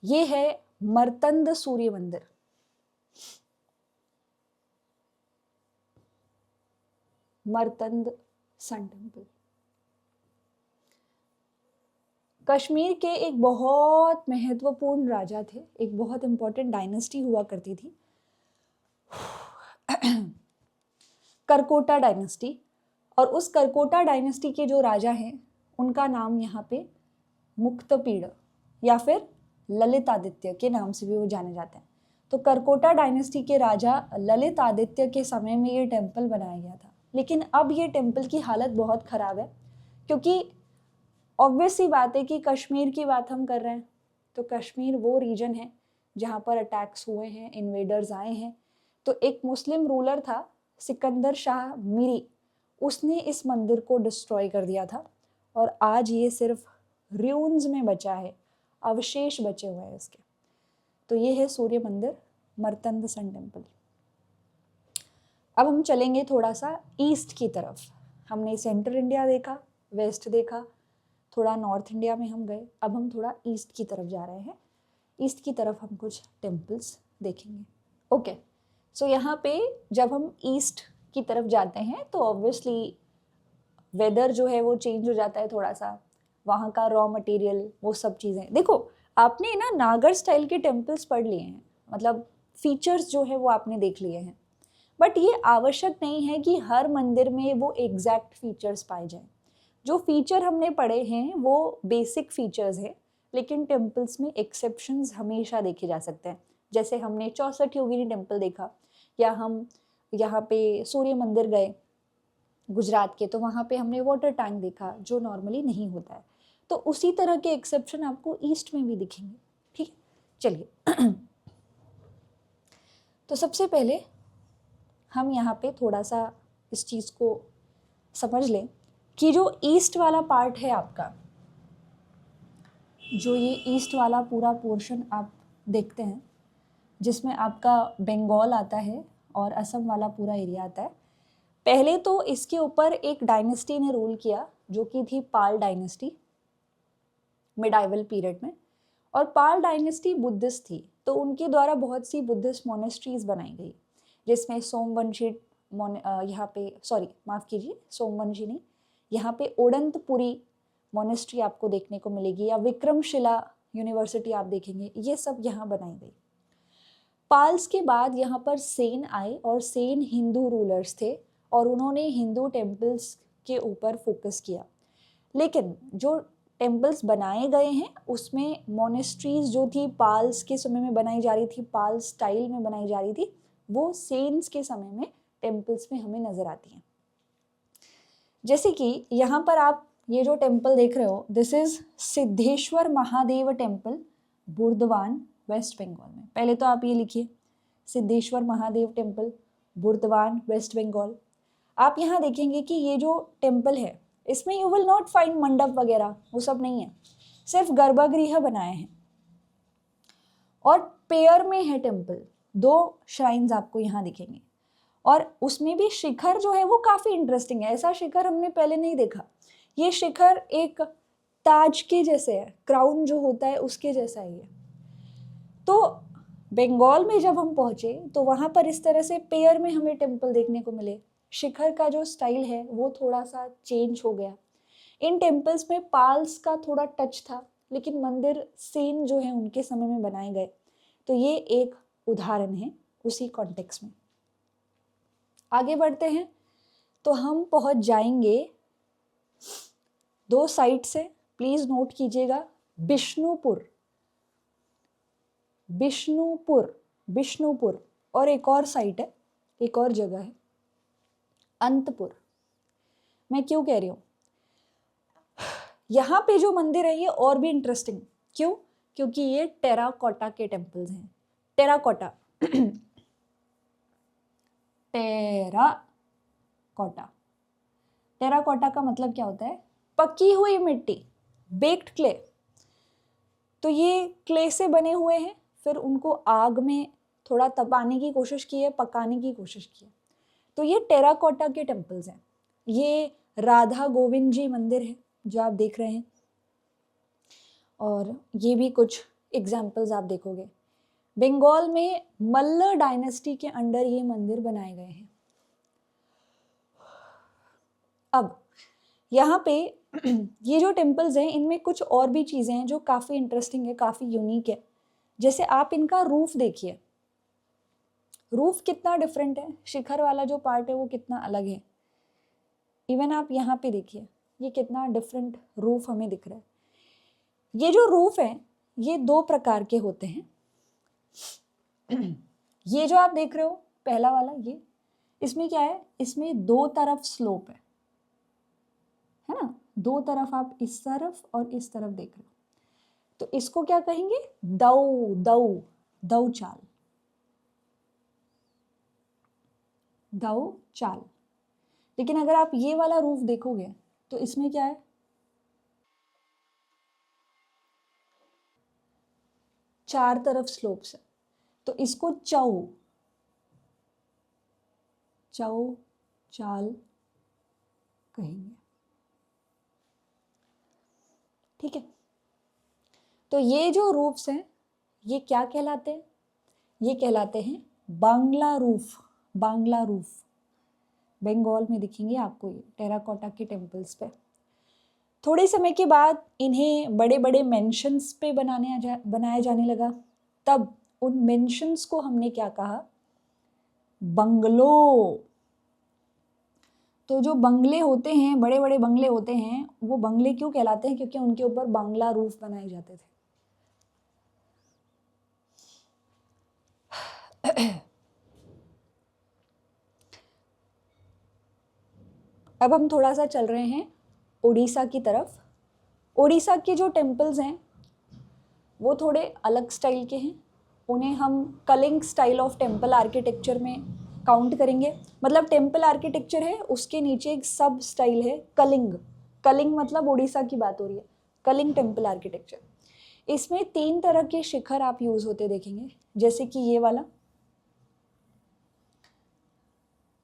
ये है मर्तंद सूर्य मंदिर। मर्तंद सन टेम्पल कश्मीर के एक बहुत महत्वपूर्ण राजा थे, एक बहुत इंपॉर्टेंट डायनेस्टी हुआ करती थी, करकोटा डायनेस्टी। और उस करकोटा डायनेस्टी के जो राजा हैं उनका नाम यहाँ पे मुक्तपीड़ या फिर ललितादित्य के नाम से भी वो जाने जाते हैं। तो करकोटा डायनेस्टी के राजा ललित आदित्य के समय में ये टेम्पल बनाया गया था। लेकिन अब ये टेम्पल की हालत बहुत ख़राब है, क्योंकि ऑब्वियस सी बात है कि कश्मीर की बात हम कर रहे हैं, तो कश्मीर वो रीजन है जहाँ पर अटैक्स हुए हैं, इन्वेडर्स आए हैं। तो एक मुस्लिम रूलर था सिकंदर शाह मीरी, उसने इस मंदिर को डिस्ट्रॉय कर दिया था और आज ये सिर्फ र्यून्स में बचा है, अवशेष बचे हुए हैं इसके। तो ये है सूर्य मंदिर, मर्तंड सन टेम्पल। अब हम चलेंगे थोड़ा सा ईस्ट की तरफ। हमने सेंट्रल इंडिया देखा, वेस्ट देखा, थोड़ा नॉर्थ इंडिया में हम गए, अब हम थोड़ा ईस्ट की तरफ जा रहे हैं। ईस्ट की तरफ हम कुछ टेम्पल्स देखेंगे। ओके, सो यहाँ पे जब हम ईस्ट की तरफ जाते हैं तो ऑब्वियसली वेदर जो है वो चेंज हो जाता है थोड़ा सा, वहाँ का रॉ मटेरियल, वो सब चीज़ें। देखो आपने ना नागर स्टाइल के टेम्पल्स पढ़ लिए हैं, मतलब फीचर्स जो है वो आपने देख लिए हैं, बट ये आवश्यक नहीं है कि हर मंदिर में वो एग्जैक्ट फीचर्स पाए जाएं। जो फीचर हमने पढ़े हैं वो बेसिक फीचर्स हैं, लेकिन टेम्पल्स में एक्सेप्शंस हमेशा देखे जा सकते हैं। जैसे हमने 64 योगिनी टेम्पल देखा, या हम यहाँ पे सूर्य मंदिर गए गुजरात के, तो वहाँ पे हमने वाटर टैंक देखा जो नॉर्मली नहीं होता है। तो उसी तरह के एक्सेप्शन आपको ईस्ट में भी दिखेंगे। ठीक है, चलिए तो सबसे पहले हम यहाँ पे थोड़ा सा इस चीज़ को समझ लें कि जो ईस्ट वाला पार्ट है आपका, जो ये ईस्ट वाला पूरा पोर्शन आप देखते हैं, जिसमें आपका बंगाल आता है और असम वाला पूरा एरिया आता है, पहले तो इसके ऊपर एक डायनेस्टी ने रूल किया जो कि थी पाल डायनेस्टी मिडाइवल पीरियड में। और पाल डायनेस्टी बुद्धिस्ट थी, तो उनके द्वारा बहुत सी बुद्धिस्ट मोनेस्ट्रीज बनाई गई, जिसमें सोमवंशी यहाँ पे, सॉरी माफ़ कीजिए, सोमवंशी नहीं, यहाँ पे ओडंतपुरी मोनेस्ट्री आपको देखने को मिलेगी, या विक्रमशिला यूनिवर्सिटी आप देखेंगे, ये सब यहाँ बनाई गई। पाल्स के बाद यहाँ पर सेन आए, और सेन हिंदू रूलर्स थे और उन्होंने हिंदू टेम्पल्स के ऊपर फोकस किया। लेकिन जो टेम्पल्स बनाए गए हैं उसमें मोनेस्ट्रीज जो थी पाल्स के समय में बनाई जा रही थी, पाल स्टाइल में बनाई जा रही थी, वो सेन्स के समय में टेम्पल्स में हमें नजर आती हैं। जैसे कि यहाँ पर आप ये जो टेम्पल देख रहे हो, this is Siddheshwar Mahadev temple, Burdwan, west Bengal में। पहले तो आप ये लिखिए, सिद्धेश्वर महादेव टेम्पल, बुर्दवान, वेस्ट बंगाल। आप यहाँ देखेंगे कि ये जो टेम्पल है इसमें यू विल नॉट फाइंड मंडप वगैरह, वो सब नहीं है, सिर्फ गर्भगृह बनाए हैं और पेयर में है टेम्पल। 2 श्राइन्स आपको यहाँ दिखेंगे, और उसमें भी शिखर जो है वो काफ़ी इंटरेस्टिंग है। ऐसा शिखर हमने पहले नहीं देखा। ये शिखर एक ताज के जैसे है, क्राउन जो होता है उसके जैसा ही है। तो बंगाल में जब हम पहुँचे तो वहाँ पर इस तरह से पेयर में हमें टेम्पल देखने को मिले। शिखर का जो स्टाइल है वो थोड़ा सा चेंज हो गया। इन टेम्पल्स में पाल्स का थोड़ा टच था, लेकिन मंदिर सेन जो है उनके समय में बनाए गए। तो ये एक उदाहरण है उसी कॉन्टेक्स्ट में। आगे बढ़ते हैं तो हम पहुंच जाएंगे 2 साइट से, प्लीज नोट कीजिएगा, बिष्णुपुर, बिष्णुपुर, बिष्णुपुर, और एक और साइट है, एक और जगह है अंतपुर। मैं क्यों कह रही हूँ, यहाँ पे जो मंदिर है ये और भी इंटरेस्टिंग, क्यों? क्योंकि ये टेराकोटा के टेम्पल्स हैं। टेराकोटा टेराकोटा, टेराकोटा का मतलब क्या होता है? पकी हुई मिट्टी, बेक्ड क्ले। तो ये क्ले से बने हुए हैं, फिर उनको आग में थोड़ा तपाने की कोशिश की है, पकाने की कोशिश की है। तो ये टेराकोटा के टेम्पल्स हैं। ये राधा गोविंद जी मंदिर है जो आप देख रहे हैं, और ये भी कुछ एग्जाम्पल्स आप देखोगे। बंगाल में मल्ल डायनेस्टी के अंडर ये मंदिर बनाए गए हैं। अब यहाँ पे ये जो टेम्पल्स हैं इनमें कुछ और भी चीज़ें हैं जो काफ़ी इंटरेस्टिंग है, काफ़ी यूनिक है। जैसे आप इनका रूफ देखिए, रूफ कितना डिफरेंट है, शिखर वाला जो पार्ट है वो कितना अलग है। इवन आप यहाँ पे देखिए, ये कितना डिफरेंट रूफ हमें दिख रहा है। ये जो रूफ है ये 2 प्रकार के होते हैं। ये जो आप देख रहे हो पहला वाला, ये इसमें क्या है, इसमें दो तरफ स्लोप है ना, दो तरफ, आप इस तरफ और इस तरफ देख रहे हो, तो इसको क्या कहेंगे, दऊ दऊ, दऊ चाल, दऊ चाल। लेकिन अगर आप ये वाला रूफ देखोगे तो इसमें क्या है, चार तरफ स्लोप्स है, तो इसको चौ, चौ चाल कहेंगे। ठीक है, तो ये जो रूफ्स हैं ये क्या कहलाते हैं, ये कहलाते हैं बांग्ला रूफ। बांग्ला रूफ बंगाल में दिखेंगे आपको ये टेराकोटा के टेम्पल्स पे। थोड़े समय के बाद इन्हें बड़े बड़े मेंशंस पे बनाया जाने लगा, तब उन मेंशंस को हमने क्या कहा, बंगलो। तो जो बंगले होते हैं, बड़े बड़े बंगले होते हैं, वो बंगले क्यों कहलाते हैं, क्योंकि उनके ऊपर बांग्ला रूफ बनाए जाते थे। अब हम थोड़ा सा चल रहे हैं उड़ीसा की तरफ। उड़ीसा के जो टेम्पल्स हैं वो थोड़े अलग स्टाइल के हैं, उन्हें हम Kalinga style of temple architecture में काउंट करेंगे। मतलब टेम्पल आर्किटेक्चर है, उसके नीचे एक सब स्टाइल है कलिंग। कलिंग मतलब उड़ीसा की बात हो रही है, कलिंग टेम्पल आर्किटेक्चर। इसमें तीन तरह के शिखर आप यूज होते देखेंगे, जैसे कि ये वाला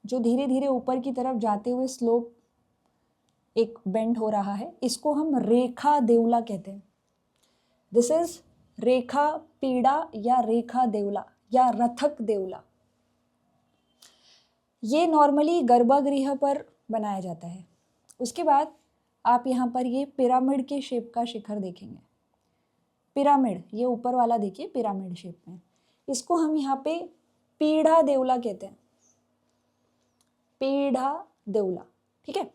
जो धीरे धीरे ऊपर की तरफ जाते हुए स्लोप एक बेंड हो रहा है, इसको हम रेखा देवला कहते हैं। दिस इज रेखा पीड़ा या रेखा देवला या रथक देवला। ये नॉर्मली गर्भगृह पर बनाया जाता है। उसके बाद आप यहाँ पर ये पिरामिड के शेप का शिखर देखेंगे। पिरामिड, ये ऊपर वाला देखिए पिरामिड शेप में, इसको हम यहाँ पे पीढ़ा देवला कहते हैं, पीढ़ा देवला। ठीक है,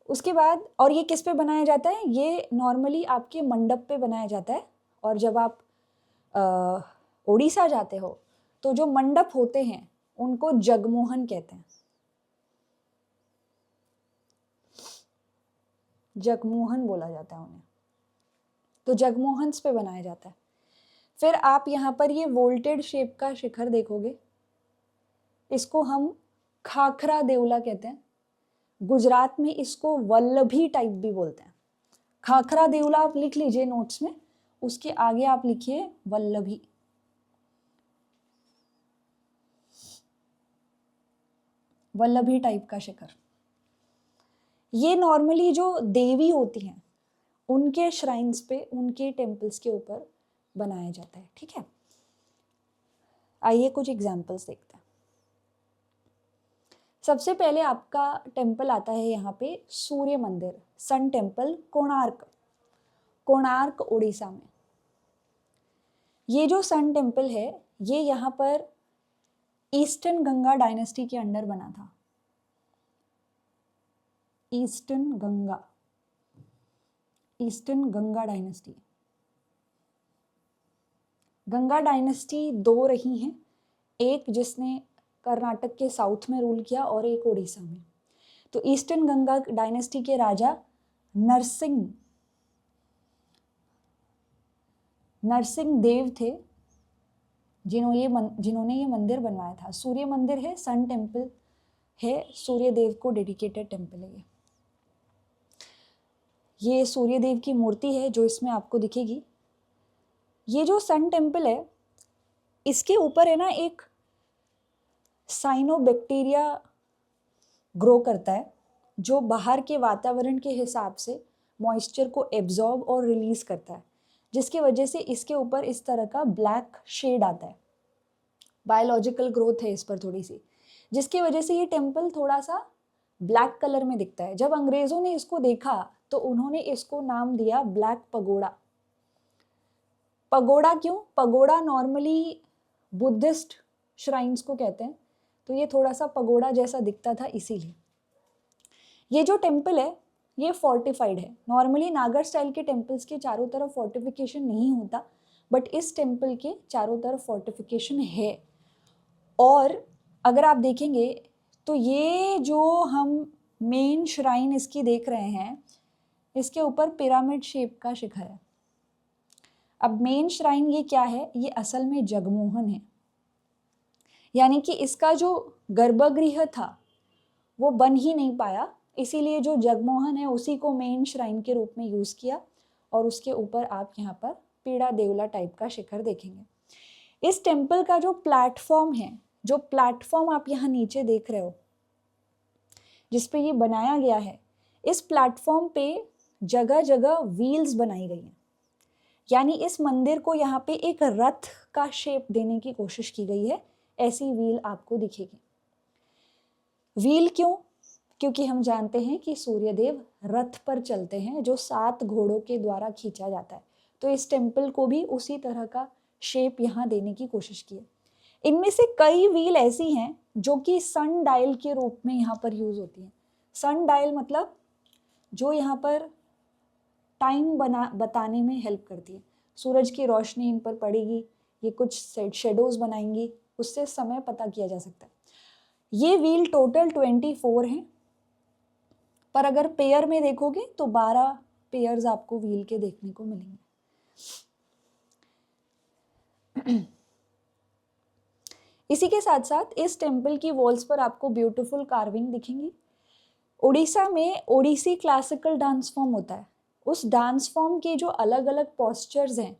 उसके बाद और ये किस पे बनाया जाता है, ये नॉर्मली आपके मंडप पे बनाया जाता है। और जब आप उड़ीसा जाते हो तो जो मंडप होते हैं उनको जगमोहन कहते हैं, जगमोहन बोला जाता है उन्हें, तो जगमोहन्स पे बनाया जाता है। फिर आप यहाँ पर ये वोल्टेड शेप का शिखर देखोगे, इसको हम खाखरा देवला कहते हैं। गुजरात में इसको वल्लभी टाइप भी बोलते हैं। खाखरा देवला आप लिख लीजिए नोट्स में, उसके आगे आप लिखिए वल्लभी। वल्लभी टाइप का शिखर, ये नॉर्मली जो देवी होती हैं उनके श्राइन्स पे, उनके टेम्पल्स के ऊपर बनाया जाता है। ठीक है, आइए कुछ एग्जाम्पल्स देखते हैं। सबसे पहले आपका टेम्पल आता है यहाँ पे सूर्य मंदिर, सन टेम्पल, कोणार्क, कोणार्क उड़ीसा में। ये जो सन टेम्पल है ये यहाँ पर ईस्टर्न गंगा डायनेस्टी के अंडर बना था। Eastern Ganga dynasty. Ganga dynasty दो रही हैं, एक जिसने कर्नाटक के साउथ में रूल किया और एक उड़ीसा में। तो ईस्टर्न गंगा डायनेस्टी के राजा नरसिंह देव थे जिन्होंने ये मंदिर बनवाया था। सूर्य मंदिर है, सन टेम्पल है, सूर्य देव को डेडिकेटेड टेम्पल है। ये सूर्य देव की मूर्ति है जो इसमें आपको दिखेगी। ये जो सन टेम्पल है इसके ऊपर है ना एक साइनोबैक्टीरिया ग्रो करता है जो बाहर के वातावरण के हिसाब से मॉइस्चर को एब्जॉर्ब और रिलीज करता है, जिसकी वजह से इसके ऊपर इस तरह का ब्लैक शेड आता है। बायोलॉजिकल ग्रोथ है इस पर थोड़ी सी, जिसकी वजह से ये टेम्पल थोड़ा सा ब्लैक कलर में दिखता है। जब अंग्रेजों ने इसको देखा तो उन्होंने इसको नाम दिया ब्लैक पगोड़ा। पगोड़ा क्यों? पगोड़ा नॉर्मली बुद्धिस्ट श्राइन्स को कहते हैं, तो ये थोड़ा सा पगोड़ा जैसा दिखता था इसीलिए। ये जो टेम्पल है ये फोर्टिफाइड है। नॉर्मली नागर स्टाइल के टेम्पल्स के चारों तरफ फोर्टिफिकेशन नहीं होता, बट इस टेम्पल के चारों तरफ फोर्टिफिकेशन है। और अगर आप देखेंगे तो ये जो हम मेन श्राइन इसकी देख रहे हैं, इसके ऊपर पिरामिड शेप का शिखर है। अब मेन श्राइन ये क्या है, ये असल में जगमोहन है, यानी कि इसका जो गर्भगृह था वो बन ही नहीं पाया, इसीलिए जो जगमोहन है उसी को मेन श्राइन के रूप में यूज किया और उसके ऊपर आप यहाँ पर पीड़ा देवला टाइप का शिखर देखेंगे। इस टेम्पल का जो प्लेटफॉर्म है, जो प्लेटफॉर्म आप यहाँ नीचे देख रहे हो जिसपे ये बनाया गया है, इस प्लेटफॉर्म पे जगह जगह व्हील्स बनाई गई हैं, यानी इस मंदिर को यहाँ पे एक रथ का शेप देने की कोशिश की गई है। ऐसी व्हील आपको दिखेगी। व्हील क्यों? क्योंकि हम जानते हैं कि सूर्यदेव रथ पर चलते हैं जो 7 घोड़ों के द्वारा खींचा जाता है, तो इस टेम्पल को भी उसी तरह का शेप यहाँ देने की कोशिश की है। इनमें से कई व्हील ऐसी हैं जो कि सन डायल के रूप में यहाँ पर यूज होती हैं। सन डायल मतलब जो यहाँ पर टाइम बताने में हेल्प करती है। सूरज की रोशनी इन पर पड़ेगी, ये कुछ शेडोज बनाएंगी, उससे समय पता किया जा सकता है। ये व्हील टोटल 24 हैं, पर अगर पेयर में देखोगे तो 12 पेयर्स आपको व्हील के देखने को मिलेंगे। इसी के साथ साथ इस टेम्पल की वॉल्स पर आपको ब्यूटीफुल कार्विंग दिखेंगी। उड़ीसा में ओडिसी क्लासिकल डांस फॉर्म होता है, उस डांस फॉर्म के जो अलग अलग पोस्चर्स हैं,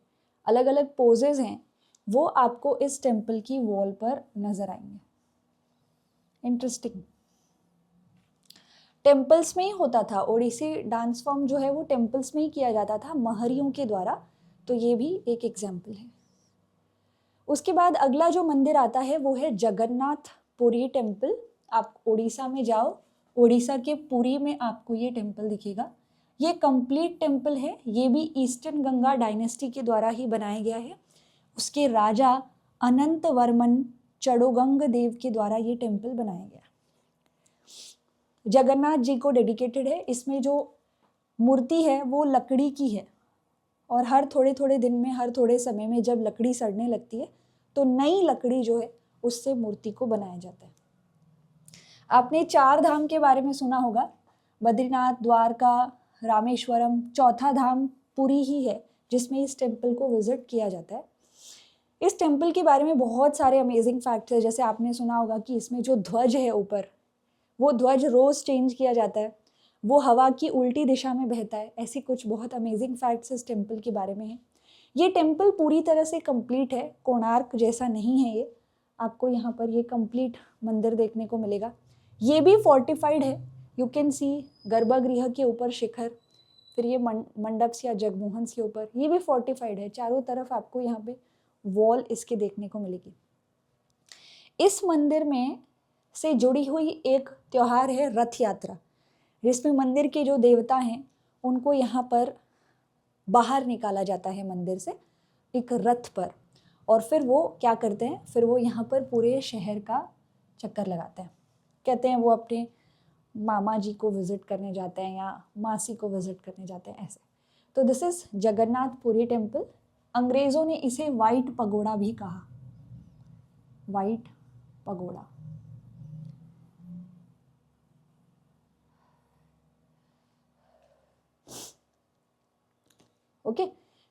अलग अलग पोजेज हैं, वो आपको इस टेम्पल की वॉल पर नजर आएंगे। इंटरेस्टिंग। टेम्पल्स में ही होता था, ओडिसी डांस फॉर्म जो है वो टेम्पल्स में ही किया जाता था महरियों के द्वारा, तो ये भी एक एग्जाम्पल है। उसके बाद अगला जो मंदिर आता है वो है जगन्नाथ पुरी टेम्पल। आप उड़ीसा में जाओ, उड़ीसा के पुरी में आपको ये टेम्पल दिखेगा। ये कंप्लीट टेम्पल है, ये भी ईस्टर्न गंगा डायनेस्टी के द्वारा ही बनाया गया है। उसके राजा अनंत वर्मन चड़ोगंग देव के द्वारा ये टेम्पल बनाया गया। जगन्नाथ जी को डेडिकेटेड है। इसमें जो मूर्ति है वो लकड़ी की है और हर थोड़े थोड़े दिन में, हर थोड़े समय में जब लकड़ी सड़ने लगती है तो नई लकड़ी जो है उससे मूर्ति को बनाया जाता है। आपने 4 धाम के बारे में सुना होगा, बद्रीनाथ, द्वारका, रामेश्वरम। चौथा धाम पुरी ही है जिसमें इस टेम्पल को विजिट किया जाता है। इस टेम्पल के बारे में बहुत सारे अमेजिंग फैक्ट्स है। जैसे आपने सुना होगा कि इसमें जो ध्वज है ऊपर, वो ध्वज रोज चेंज किया जाता है, वो हवा की उल्टी दिशा में बहता है। ऐसी कुछ बहुत अमेजिंग फैक्ट्स इस टेम्पल के बारे में है। ये टेम्पल पूरी तरह से कंप्लीट है, कोणार्क जैसा नहीं है ये। आपको यहाँ पर ये कंप्लीट मंदिर देखने को मिलेगा। ये भी फोर्टिफाइड है, यू कैन सी गर्भगृह के ऊपर शिखर, फिर ये मंडप या जगमोहन के ऊपर, ये भी फोर्टिफाइड है। चारों तरफ आपको यहाँ पे वॉल इसके देखने को मिलेगी। इस मंदिर में से जुड़ी हुई एक त्योहार है रथ यात्रा, जिसमें मंदिर के जो देवता हैं उनको यहाँ पर बाहर निकाला जाता है मंदिर से एक रथ पर, और फिर वो क्या करते हैं, फिर वो यहाँ पर पूरे शहर का चक्कर लगाते हैं। कहते हैं वो अपने मामा जी को विजिट करने जाते हैं या मासी को विजिट करने जाते हैं, ऐसे। तो this is Jagannath Puri temple. अंग्रेजों ने इसे वाइट पगोड़ा भी कहा, white pagoda. Okay,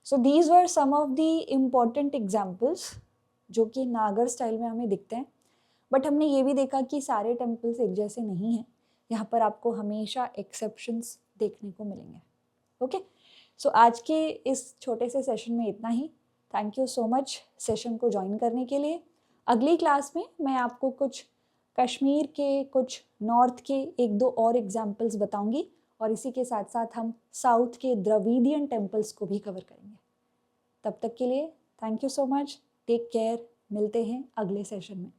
so these were some of the important examples जो कि नागर स्टाइल में हमें दिखते हैं। बट हमने ये भी देखा कि सारे टेम्पल्स एक जैसे नहीं हैं, यहाँ पर आपको हमेशा एक्सेप्शंस देखने को मिलेंगे। ओके, सो आज के इस छोटे से सेशन में इतना ही। Thank you so much session को ज्वाइन करने के लिए। अगली क्लास में मैं आपको कुछ कश्मीर के, कुछ नॉर्थ के 1-2 और एग्जाम्पल्स बताऊंगी, और इसी के साथ साथ हम साउथ के द्रविडियन टेम्पल्स को भी कवर करेंगे। तब तक के लिए thank you so much, take care, मिलते हैं अगले सेशन में।